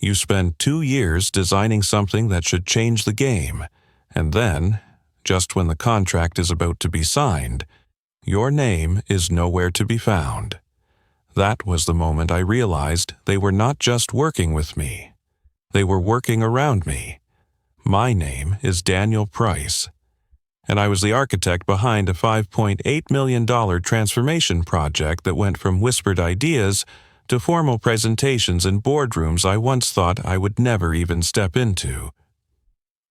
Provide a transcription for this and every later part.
You spend 2 years designing something that should change the game, and then, just when the contract is about to be signed, your name is nowhere to be found. That was the moment I realized they were not just working with me. They were working around me. My name is Daniel Price, and I was the architect behind a $5.8 million transformation project that went from whispered ideas to formal presentations in boardrooms I once thought I would never even step into.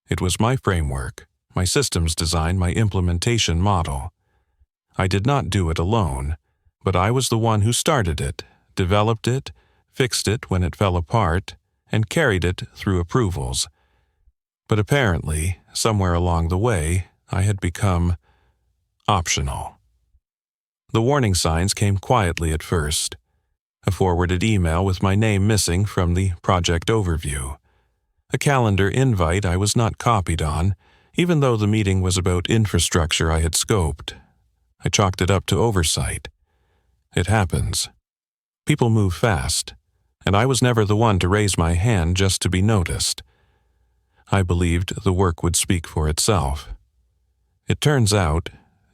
It was my framework, my systems design, my implementation model. I did not do it alone, but I was the one who started it, developed it, fixed it when it fell apart, and carried it through approvals. But apparently, somewhere along the way, I had become optional. The warning signs came quietly at first. A forwarded email with my name missing from the project overview. A calendar invite I was not copied on, even though the meeting was about infrastructure I had scoped. I chalked it up to oversight. It happens. People move fast, and I was never the one to raise my hand just to be noticed. I believed the work would speak for itself. It turns out,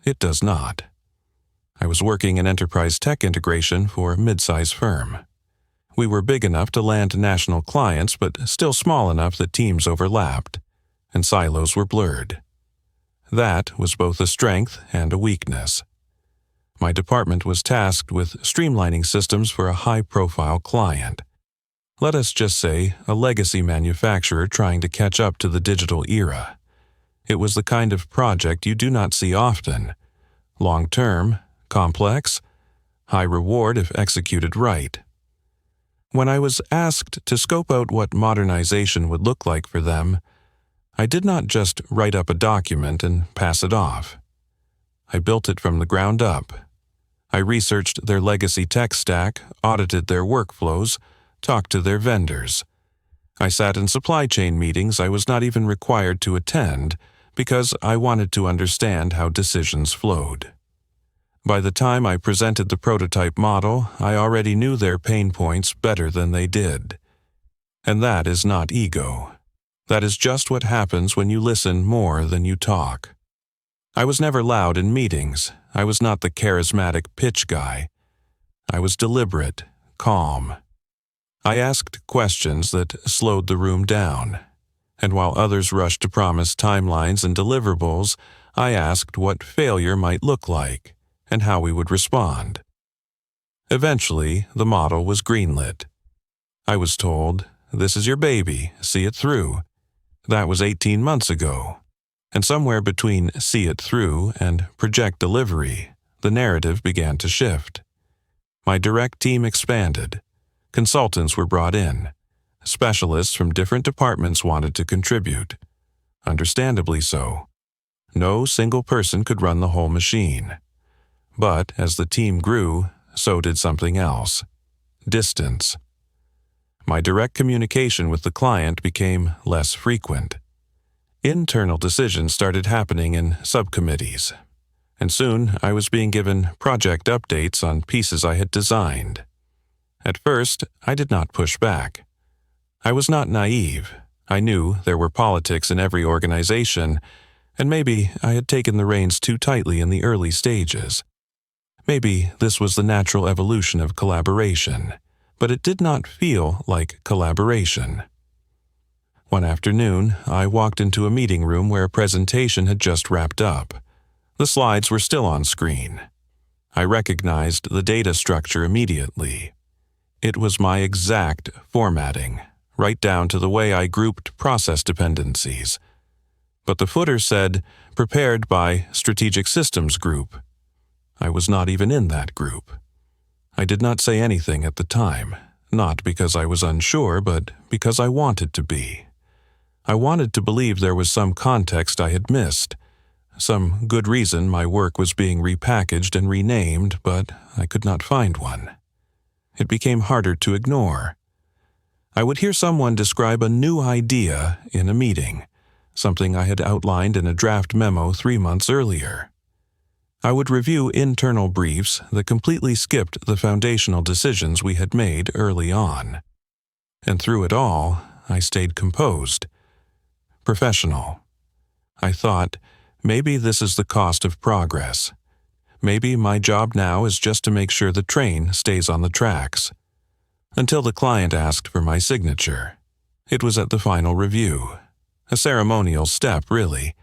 it does not. I was working in enterprise tech integration for a mid-size firm. We were big enough to land national clients, but still small enough that teams overlapped, and silos were blurred. That was both a strength and a weakness. My department was tasked with streamlining systems for a high-profile client. Let us just say a legacy manufacturer trying to catch up to the digital era. It was the kind of project you do not see often. Long-term, complex, high reward if executed right. When I was asked to scope out what modernization would look like for them, I did not just write up a document and pass it off. I built it from the ground up. I researched their legacy tech stack, audited their workflows, talked to their vendors. I sat in supply chain meetings I was not even required to attend because I wanted to understand how decisions flowed. By the time I presented the prototype model, I already knew their pain points better than they did. And that is not ego. That is just what happens when you listen more than you talk. I was never loud in meetings. I was not the charismatic pitch guy. I was deliberate, calm. I asked questions that slowed the room down. And while others rushed to promise timelines and deliverables, I asked what failure might look like and how we would respond. Eventually, the model was greenlit. I was told, "This is your baby, see it through." That was 18 months ago. And somewhere between see it through and project delivery, the narrative began to shift. My direct team expanded. Consultants were brought in. Specialists from different departments wanted to contribute. Understandably so. No single person could run the whole machine. But as the team grew, so did something else. Distance. My direct communication with the client became less frequent. Internal decisions started happening in subcommittees, and soon I was being given project updates on pieces I had designed. At first, I did not push back. I was not naive. I knew there were politics in every organization, and maybe I had taken the reins too tightly in the early stages. Maybe this was the natural evolution of collaboration, but it did not feel like collaboration. One afternoon, I walked into a meeting room where a presentation had just wrapped up. The slides were still on screen. I recognized the data structure immediately. It was my exact formatting, right down to the way I grouped process dependencies. But the footer said, "Prepared by Strategic Systems Group." I was not even in that group. I did not say anything at the time, not because I was unsure, but because I wanted to be. I wanted to believe there was some context I had missed, some good reason my work was being repackaged and renamed, but I could not find one. It became harder to ignore. I would hear someone describe a new idea in a meeting, something I had outlined in a draft memo 3 months earlier. I would review internal briefs that completely skipped the foundational decisions we had made early on. And through it all, I stayed composed, professional. I thought, maybe this is the cost of progress. Maybe my job now is just to make sure the train stays on the tracks. Until the client asked for my signature. It was at the final review. A ceremonial step, really.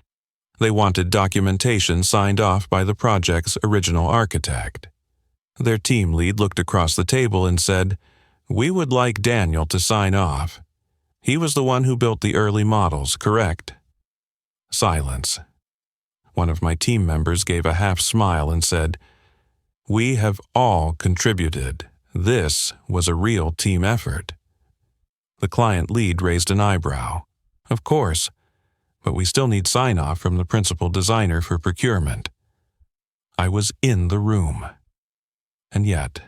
They wanted documentation signed off by the project's original architect. Their team lead looked across the table and said, "We would like Daniel to sign off. He was the one who built the early models, correct?" Silence. One of my team members gave a half smile and said, "We have all contributed. This was a real team effort." The client lead raised an eyebrow. "Of course, but we still need sign-off from the principal designer for procurement." I was in the room. And yet,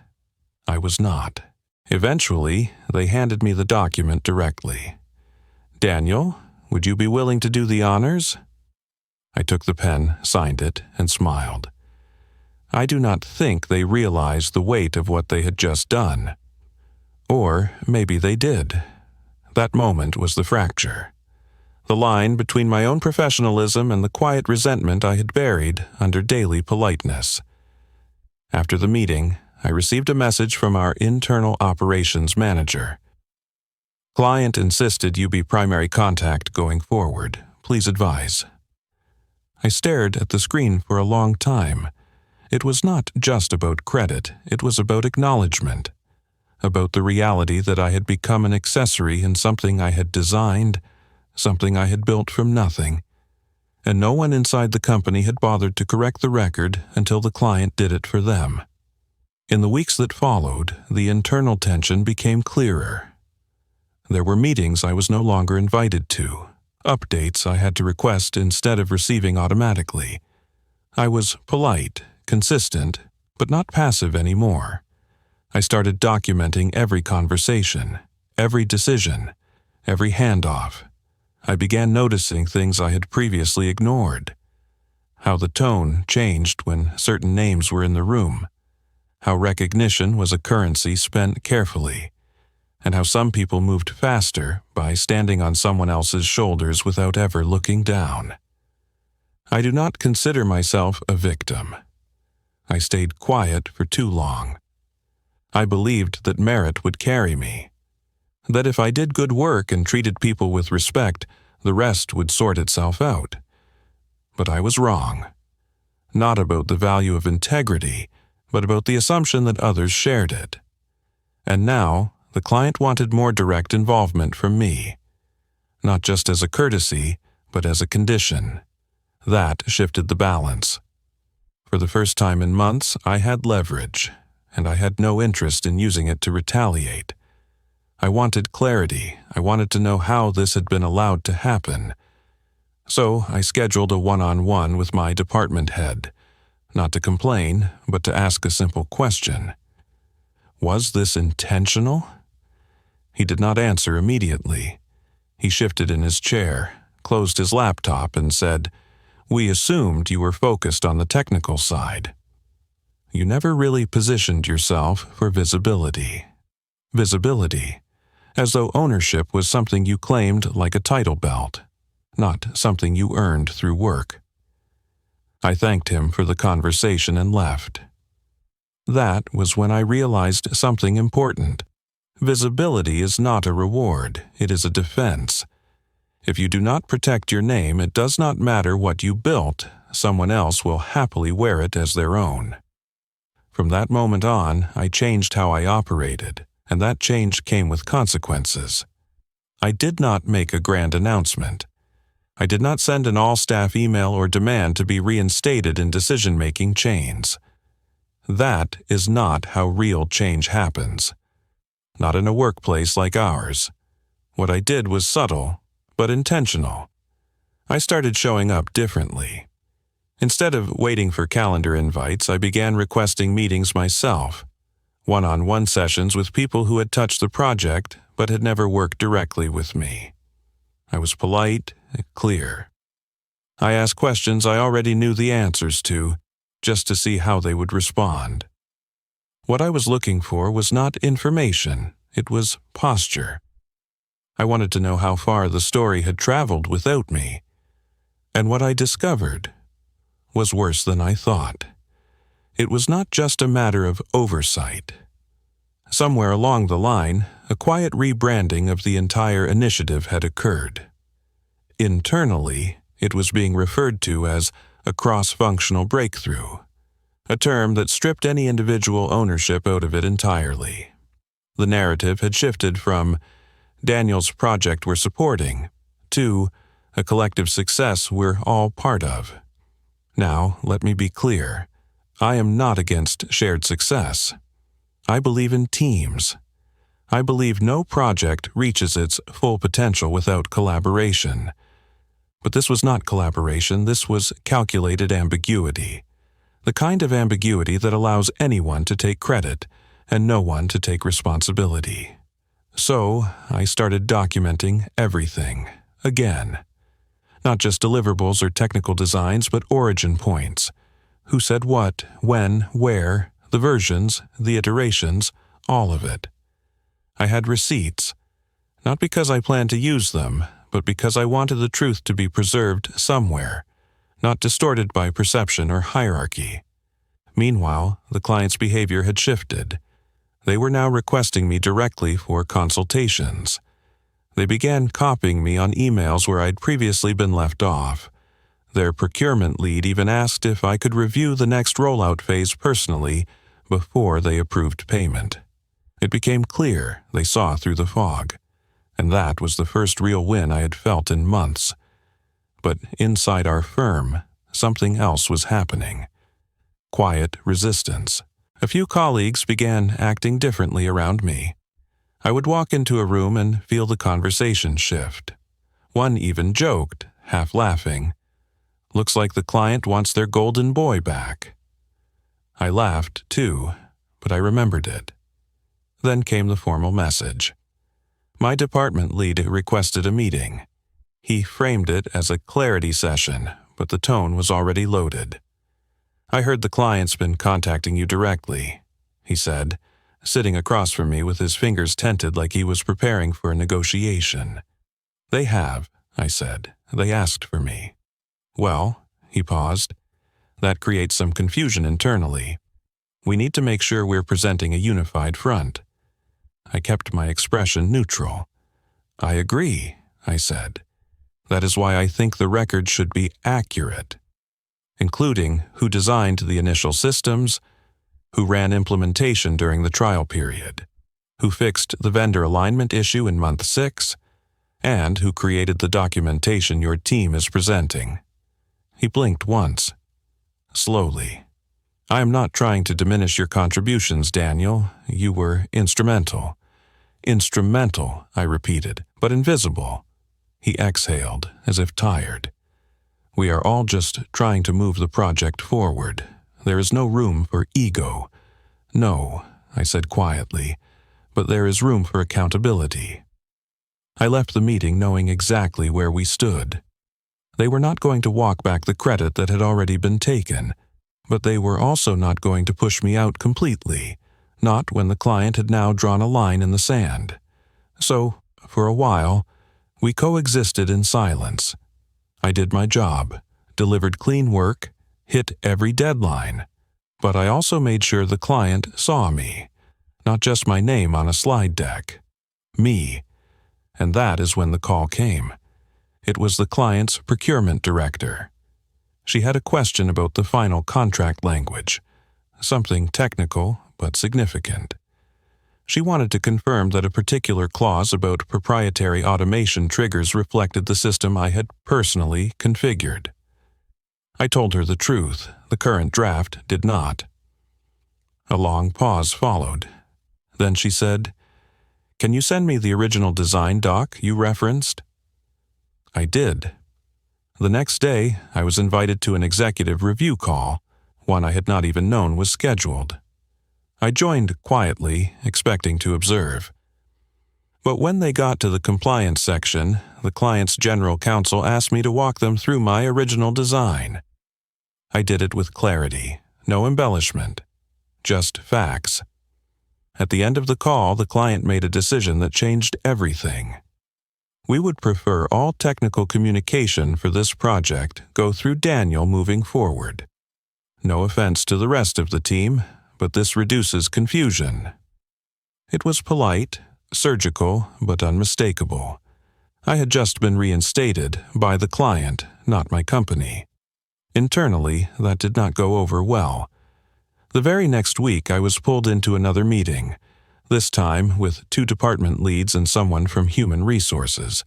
I was not. Eventually, they handed me the document directly. "Daniel, would you be willing to do the honors?" I took the pen, signed it, and smiled. I do not think they realized the weight of what they had just done. Or maybe they did. That moment was the fracture. The line between my own professionalism and the quiet resentment I had buried under daily politeness. After the meeting, I received a message from our internal operations manager. "Client insisted you be primary contact going forward. Please advise." I stared at the screen for a long time. It was not just about credit, it was about acknowledgement. About the reality that I had become an accessory in something I had designed, something I had built from nothing. And no one inside the company had bothered to correct the record until the client did it for them. In the weeks that followed, the internal tension became clearer. There were meetings I was no longer invited to, updates I had to request instead of receiving automatically. I was polite, consistent, but not passive anymore. I started documenting every conversation, every decision, every handoff. I began noticing things I had previously ignored. How the tone changed when certain names were in the room. How recognition was a currency spent carefully. And how some people moved faster by standing on someone else's shoulders without ever looking down. I do not consider myself a victim. I stayed quiet for too long. I believed that merit would carry me. That if I did good work and treated people with respect, the rest would sort itself out. But I was wrong. Not about the value of integrity, but about the assumption that others shared it. And now, the client wanted more direct involvement from me. Not just as a courtesy, but as a condition. That shifted the balance. For the first time in months, I had leverage, and I had no interest in using it to retaliate. I wanted clarity. I wanted to know how this had been allowed to happen. So I scheduled a one-on-one with my department head, not to complain, but to ask a simple question. Was this intentional? He did not answer immediately. He shifted in his chair, closed his laptop, and said, "We assumed you were focused on the technical side. You never really positioned yourself for visibility." Visibility, as though ownership was something you claimed like a title belt, not something you earned through work. I thanked him for the conversation and left. That was when I realized something important. Visibility is not a reward, it is a defense. If you do not protect your name, it does not matter what you built, someone else will happily wear it as their own. From that moment on, I changed how I operated, and that change came with consequences. I did not make a grand announcement. I did not send an all-staff email or demand to be reinstated in decision-making chains. That is not how real change happens. Not in a workplace like ours. What I did was subtle, but intentional. I started showing up differently. Instead of waiting for calendar invites, I began requesting meetings myself. One-on-one sessions with people who had touched the project but had never worked directly with me. I was polite, clear. I asked questions I already knew the answers to, just to see how they would respond. What I was looking for was not information, it was posture. I wanted to know how far the story had traveled without me. And what I discovered was worse than I thought. It was not just a matter of oversight. Somewhere along the line, a quiet rebranding of the entire initiative had occurred. Internally, it was being referred to as a cross-functional breakthrough, a term that stripped any individual ownership out of it entirely. The narrative had shifted from Daniel's project we're supporting to a collective success we're all part of. Now, let me be clear. I am not against shared success. I believe in teams. I believe no project reaches its full potential without collaboration. But this was not collaboration, this was calculated ambiguity. The kind of ambiguity that allows anyone to take credit and no one to take responsibility. So, I started documenting everything, again. Not just deliverables or technical designs, but origin points. Who said what, when, where, the versions, the iterations, all of it. I had receipts, not because I planned to use them, but because I wanted the truth to be preserved somewhere, not distorted by perception or hierarchy. Meanwhile, the client's behavior had shifted. They were now requesting me directly for consultations. They began copying me on emails where I'd previously been left off. Their procurement lead even asked if I could review the next rollout phase personally before they approved payment. It became clear they saw through the fog, and that was the first real win I had felt in months. But inside our firm, something else was happening. Quiet resistance. A few colleagues began acting differently around me. I would walk into a room and feel the conversation shift. One even joked, half laughing, "Looks like the client wants their golden boy back." I laughed, too, but I remembered it. Then came the formal message. My department lead requested a meeting. He framed it as a clarity session, but the tone was already loaded. "I heard the client's been contacting you directly," he said, sitting across from me with his fingers tented like he was preparing for a negotiation. "They have," I said. "They asked for me." "Well," he paused, "that creates some confusion internally. We need to make sure we're presenting a unified front." I kept my expression neutral. "I agree," I said. "That is why I think the record should be accurate, including who designed the initial systems, who ran implementation during the trial period, who fixed the vendor alignment issue in month 6, and who created the documentation your team is presenting." He blinked once. Slowly. "I am not trying to diminish your contributions, Daniel. You were instrumental." "Instrumental," I repeated, "but invisible." He exhaled, as if tired. "We are all just trying to move the project forward. There is no room for ego." "No," I said quietly, "but there is room for accountability." I left the meeting knowing exactly where we stood. They were not going to walk back the credit that had already been taken, but they were also not going to push me out completely, not when the client had now drawn a line in the sand. So, for a while, we coexisted in silence. I did my job, delivered clean work, hit every deadline, but I also made sure the client saw me, not just my name on a slide deck. Me. And that is when the call came. It was the client's procurement director. She had a question about the final contract language, something technical but significant. She wanted to confirm that a particular clause about proprietary automation triggers reflected the system I had personally configured. I told her the truth. The current draft did not. A long pause followed. Then she said, "Can you send me the original design doc you referenced?" I did. The next day, I was invited to an executive review call, one I had not even known was scheduled. I joined quietly, expecting to observe. But when they got to the compliance section, the client's general counsel asked me to walk them through my original design. I did it with clarity, no embellishment, just facts. At the end of the call, the client made a decision that changed everything. We would prefer all technical communication for this project go through Daniel moving forward. No offense to the rest of the team, but this reduces confusion. It was polite, surgical, but unmistakable. I had just been reinstated by the client, not my company. Internally, that did not go over well. The very next week, I was pulled into another meeting, this time with 2 department leads and someone from human resources.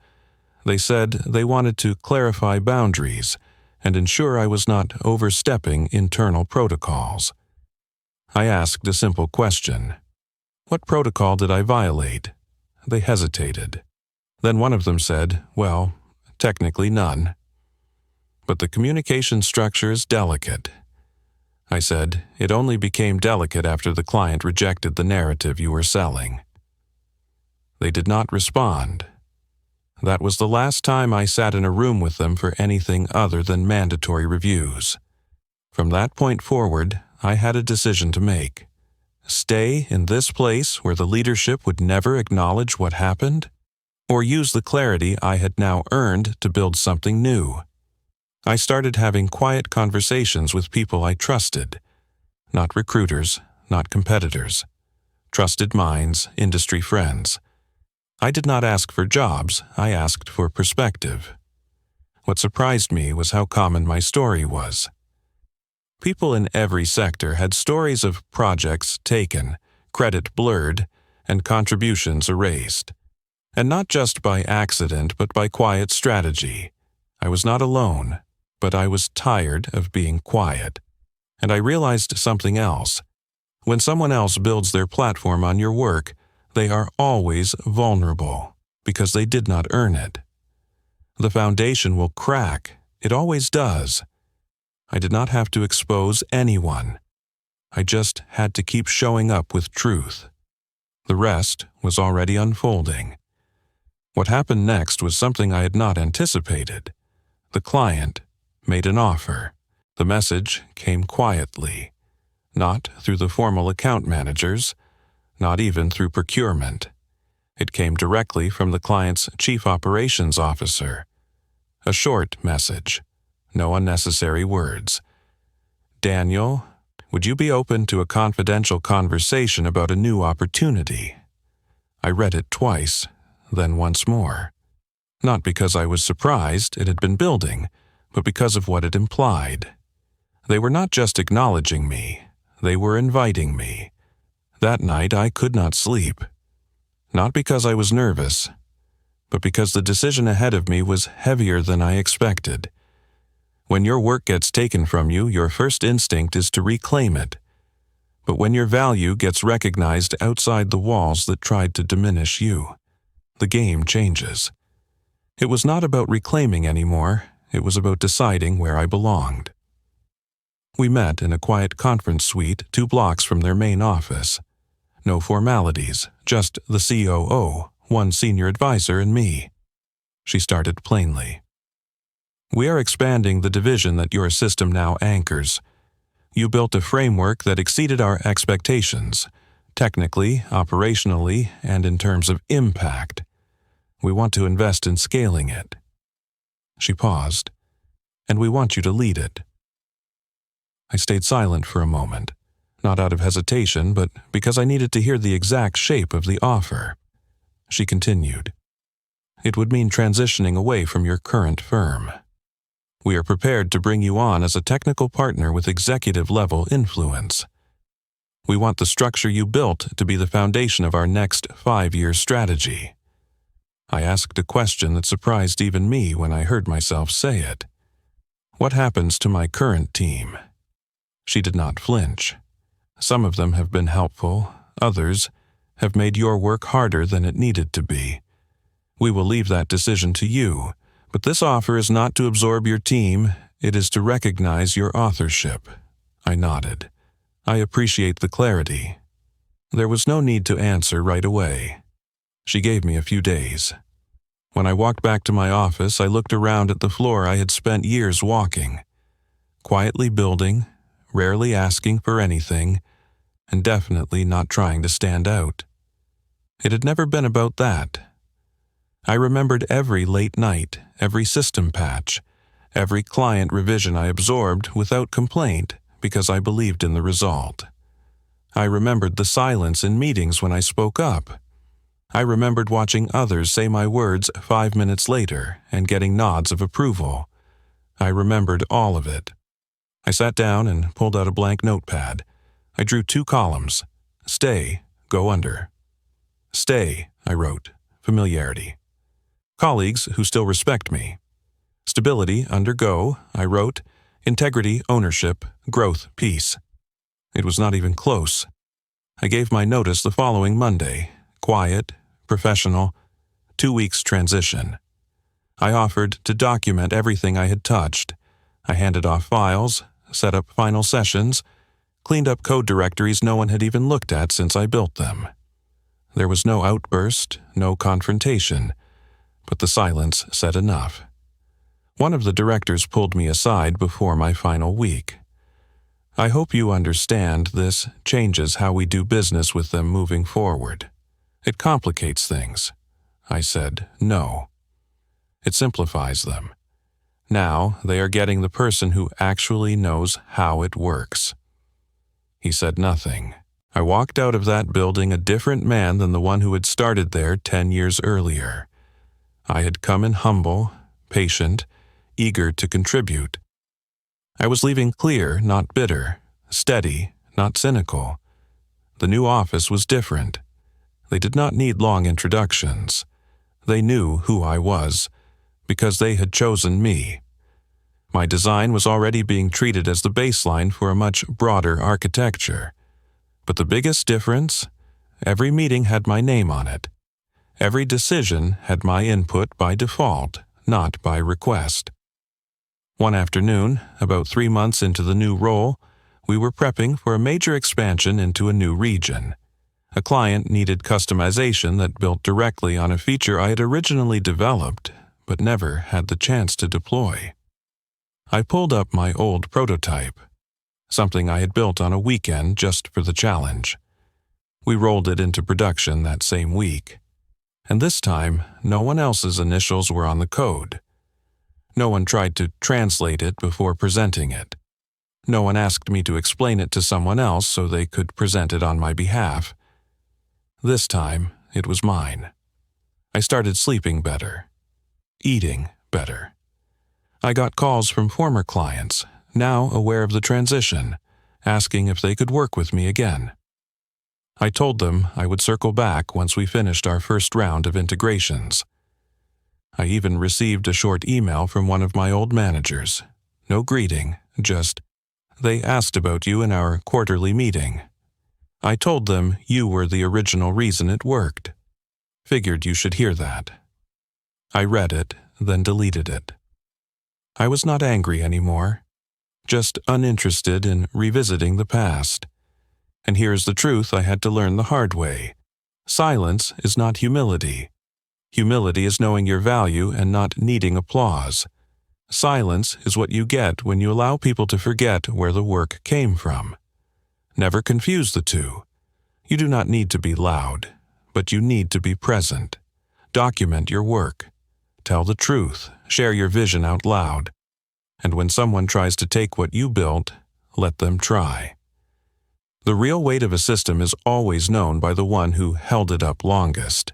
They said they wanted to clarify boundaries and ensure I was not overstepping internal protocols. I asked a simple question. What protocol did I violate? They hesitated. Then one of them said, well, technically none. But the communication structure is delicate. I said, it only became delicate after the client rejected the narrative you were selling. They did not respond. That was the last time I sat in a room with them for anything other than mandatory reviews. From that point forward, I had a decision to make. Stay in this place where the leadership would never acknowledge what happened, or use the clarity I had now earned to build something new. I started having quiet conversations with people I trusted, not recruiters, not competitors, trusted minds, industry friends. I did not ask for jobs, I asked for perspective. What surprised me was how common my story was. People in every sector had stories of projects taken, credit blurred, and contributions erased. And not just by accident, but by quiet strategy. I was not alone, but I was tired of being quiet. And I realized something else. When someone else builds their platform on your work, they are always vulnerable, because they did not earn it. The foundation will crack. It always does. I did not have to expose anyone. I just had to keep showing up with truth. The rest was already unfolding. What happened next was something I had not anticipated. The client made an offer. The message came quietly, not through the formal account managers, not even through procurement. It came directly from the client's chief operations officer. A short message, no unnecessary words. Daniel, would you be open to a confidential conversation about a new opportunity? I read it twice, then once more. Not because I was surprised it had been building, but because of what it implied. They were not just acknowledging me, they were inviting me. That night I could not sleep. Not because I was nervous, but because the decision ahead of me was heavier than I expected. When your work gets taken from you, your first instinct is to reclaim it. But when your value gets recognized outside the walls that tried to diminish you, the game changes. It was not about reclaiming anymore, it was about deciding where I belonged. We met in a quiet conference suite 2 blocks from their main office. No formalities, just the COO, 1 senior advisor, and me. She started plainly. We are expanding the division that your system now anchors. You built a framework that exceeded our expectations, technically, operationally, and in terms of impact. We want to invest in scaling it. She paused. And we want you to lead it. I stayed silent for a moment, not out of hesitation, but because I needed to hear the exact shape of the offer. She continued. It would mean transitioning away from your current firm. We are prepared to bring you on as a technical partner with executive-level influence. We want the structure you built to be the foundation of our next 5-year strategy. I asked a question that surprised even me when I heard myself say it. What happens to my current team? She did not flinch. Some of them have been helpful, others have made your work harder than it needed to be. We will leave that decision to you, but this offer is not to absorb your team, it is to recognize your authorship. I nodded. I appreciate the clarity. There was no need to answer right away. She gave me a few days. When I walked back to my office, I looked around at the floor I had spent years walking, quietly building, rarely asking for anything, and definitely not trying to stand out. It had never been about that. I remembered every late night, every system patch, every client revision I absorbed without complaint because I believed in the result. I remembered the silence in meetings when I spoke up. I remembered watching others say my words 5 minutes later and getting nods of approval. I remembered all of it. I sat down and pulled out a blank notepad. I drew 2 columns. Stay, go under. Stay, I wrote, familiarity. Colleagues who still respect me. Stability, under go, I wrote, integrity, ownership, growth, peace. It was not even close. I gave my notice the following Monday. Quiet, professional, 2 weeks transition. I offered to document everything I had touched. I handed off files, set up final sessions, cleaned up code directories no one had even looked at since I built them. There was no outburst, no confrontation, but the silence said enough. One of the directors pulled me aside before my final week. I hope you understand this changes how we do business with them moving forward. It complicates things. I said, no. It simplifies them. Now they are getting the person who actually knows how it works. He said nothing. I walked out of that building a different man than the one who had started there 10 years earlier. I had come in humble, patient, eager to contribute. I was leaving clear, not bitter, steady, not cynical. The new office was different. They did not need long introductions. They knew who I was, because they had chosen me. My design was already being treated as the baseline for a much broader architecture. But the biggest difference? Every meeting had my name on it. Every decision had my input by default, not by request. One afternoon, about 3 months into the new role, we were prepping for a major expansion into a new region. A client needed customization that built directly on a feature I had originally developed, but never had the chance to deploy. I pulled up my old prototype, something I had built on a weekend just for the challenge. We rolled it into production that same week. And this time, no one else's initials were on the code. No one tried to translate it before presenting it. No one asked me to explain it to someone else so they could present it on my behalf. This time, it was mine. I started sleeping better, eating better. I got calls from former clients, now aware of the transition, asking if they could work with me again. I told them I would circle back once we finished our first round of integrations. I even received a short email from one of my old managers. No greeting, just, "They asked about you in our quarterly meeting. I told them you were the original reason it worked. Figured you should hear that." I read it, then deleted it. I was not angry anymore, just uninterested in revisiting the past. And here's the truth I had to learn the hard way. Silence is not humility. Humility is knowing your value and not needing applause. Silence is what you get when you allow people to forget where the work came from. Never confuse the two. You do not need to be loud, but you need to be present. Document your work. Tell the truth. Share your vision out loud. And when someone tries to take what you built, let them try. The real weight of a system is always known by the one who held it up longest.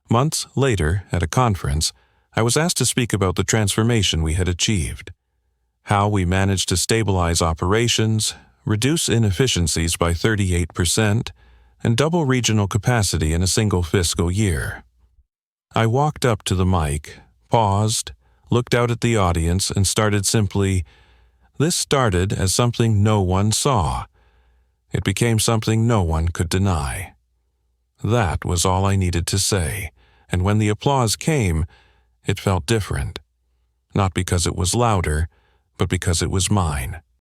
Months later, at a conference, I was asked to speak about the transformation we had achieved. How we managed to stabilize operations, reduce inefficiencies by 38%, and double regional capacity in a single fiscal year. I walked up to the mic, paused, looked out at the audience, and started simply, "This started as something no one saw. It became something no one could deny." That was all I needed to say, and when the applause came, it felt different. Not because it was louder, but because it was mine.